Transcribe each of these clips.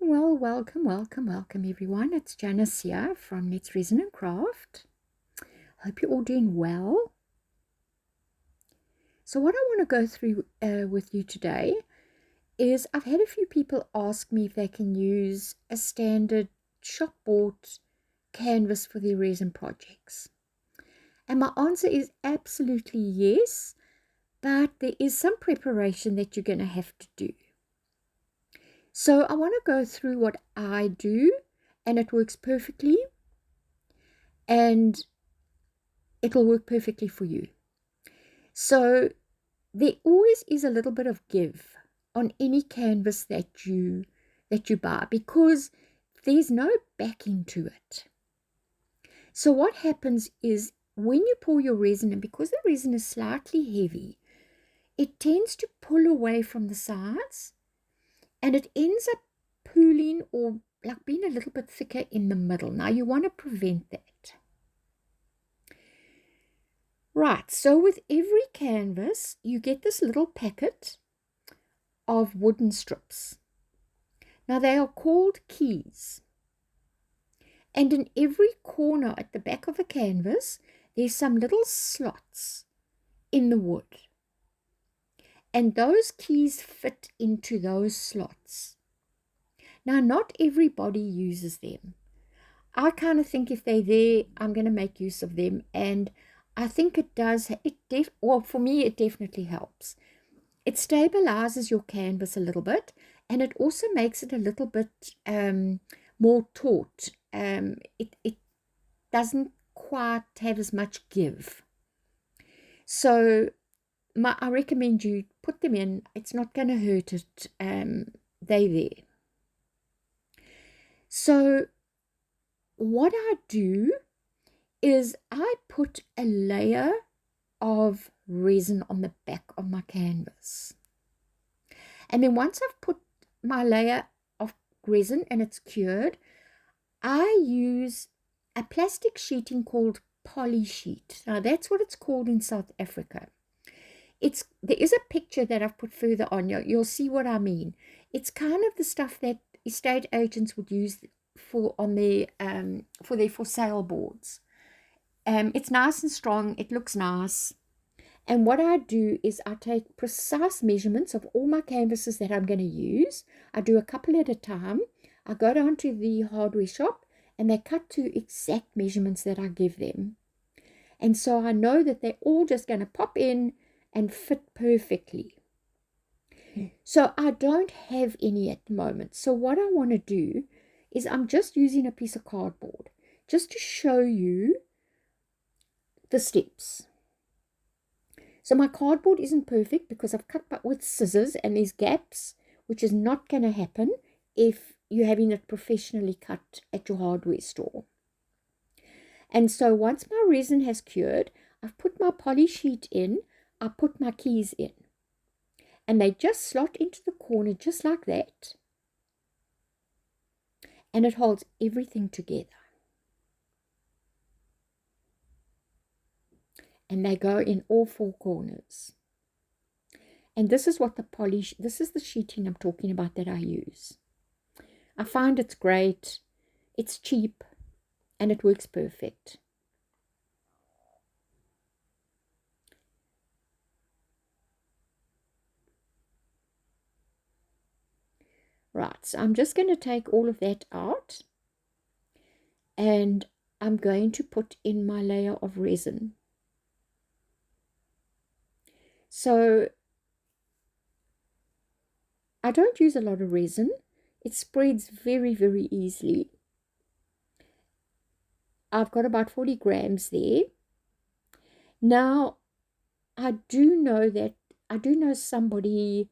Well, welcome everyone. It's Janice here from Let's Resin and Craft. Hope you're all doing well. So what I want to go through with you today is I've had a few people ask me if they can use a standard shop-bought canvas for their resin projects. And my answer is absolutely yes, but there is some preparation that you're going to have to do. So I want to go through what I do, and it works perfectly, and it'll work perfectly for you. So there always is a little bit of give on any canvas that you buy, because there's no backing to it. So what happens is when you pour your resin, and because the resin is slightly heavy, it tends to pull away from the sides, and it ends up pooling or like being a little bit thicker in the middle. Now you want to prevent that. Right, so with every canvas, you get this little packet of wooden strips. Now they are called keys. And in every corner at the back of the canvas, there's some little slots in the wood. And those keys fit into those slots. Now, not everybody uses them. I kind of think if they're there, I'm going to make use of them. And I think it does, well, for me, it definitely helps. It stabilizes your canvas a little bit, and it also makes it a little bit more taut. It doesn't quite have as much give. So I recommend you put them in. It's not going to hurt it. They're there. So what I do is I put a layer of resin on the back of my canvas. And then once I've put my layer of resin and it's cured, I use a plastic sheeting called poly sheet. Now that's what it's called in South Africa. There is a picture that I've put further on. You'll see what I mean. It's kind of the stuff that estate agents would use for their for sale boards. It's nice and strong. It looks nice. And what I do is I take precise measurements of all my canvases that I'm going to use. I do a couple at a time. I go down to the hardware shop and they cut to exact measurements that I give them. And so I know that they're all just going to pop in and fit perfectly. So I don't have any at the moment. So what I want to do is I'm just using a piece of cardboard just to show you the steps. So my cardboard isn't perfect because I've cut with scissors and there's gaps, which is not going to happen if you're having it professionally cut at your hardware store. And so once my resin has cured, I've put my poly sheet in, I put my keys in. And they just slot into the corner just like that. And it holds everything together. And they go in all four corners. And this is what this is the sheeting I'm talking about that I use. I find it's great, it's cheap, and it works perfect. Right, so I'm just going to take all of that out, and I'm going to put in my layer of resin. So I don't use a lot of resin. It spreads very, very easily. I've got about 40 grams there. Now, I do know somebody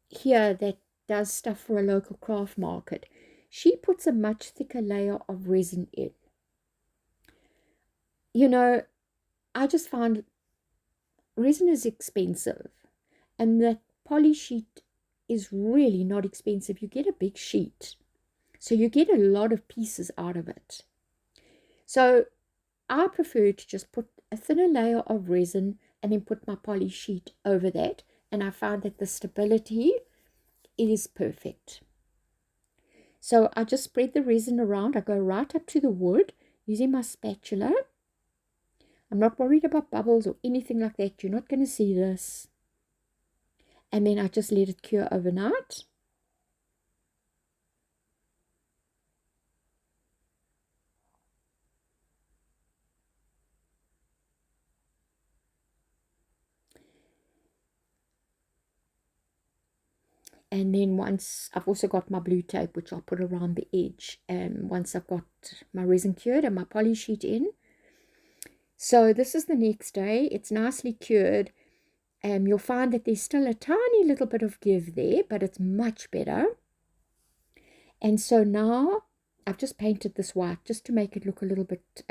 here that does stuff for a local craft market. She puts a much thicker layer of resin in. You know, I just find resin is expensive, and that poly sheet is really not expensive. You get a big sheet, so you get a lot of pieces out of it. So I prefer to just put a thinner layer of resin and then put my poly sheet over that, and I found that the stability is perfect. So I just spread the resin around. I go right up to the wood using my spatula. I'm not worried about bubbles or anything like that. You're not going to see this. And then I just let it cure overnight. And then once I've also got my blue tape, which I'll put around the edge. And once I've got my resin cured and my poly sheet in. So this is the next day. It's nicely cured. You'll find that there's still a tiny little bit of give there, but it's much better. And so now I've just painted this white just to make it look a little bit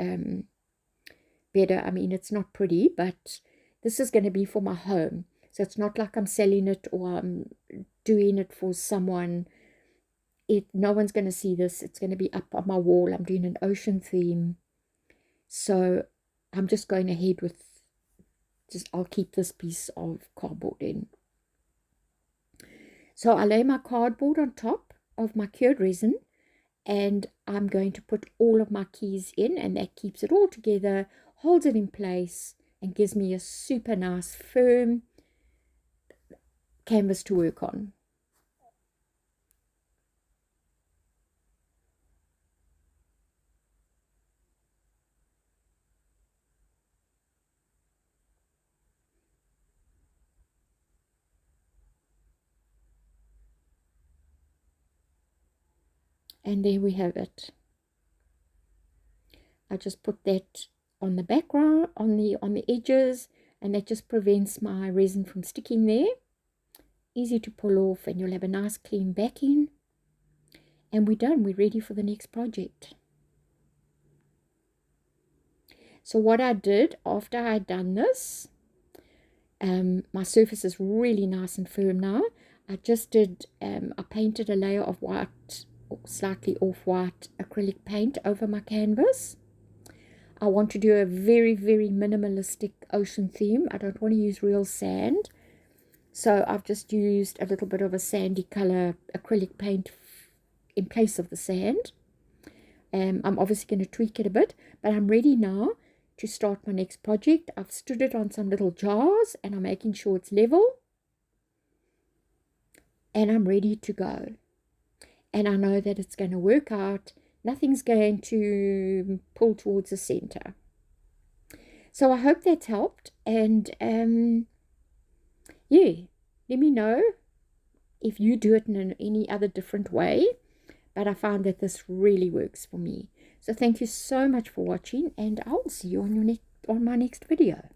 better. I mean, it's not pretty, but this is going to be for my home. So it's not like I'm selling it or I'm doing it for someone. No one's going to see this. It's going to be up on my wall. I'm doing an ocean theme. So I'm just going ahead with I'll keep this piece of cardboard in. So I lay my cardboard on top of my cured resin, and I'm going to put all of my keys in, and that keeps it all together, holds it in place, and gives me a super nice firm canvas to work on. And there we have it. I just put that on the background, on the edges, and that just prevents my resin from sticking there. Easy to pull off, and you'll have a nice clean backing. And we're done. We're ready for the next project. So what I did after I had done this, my surface is really nice and firm now. I just did, I painted a layer of white, slightly off-white acrylic paint over my canvas. I want to do a very, very minimalistic ocean theme. I don't want to use real sand. So I've just used a little bit of a sandy color acrylic paint in place of the sand. I'm obviously going to tweak it a bit, but I'm ready now to start my next project. I've stood it on some little jars and I'm making sure it's level. And I'm ready to go. And I know that it's going to work out. Nothing's going to pull towards the center. So I hope that's helped. And yeah, let me know if you do it in any other different way. But I found that this really works for me. So thank you so much for watching, and I'll see you on my next video.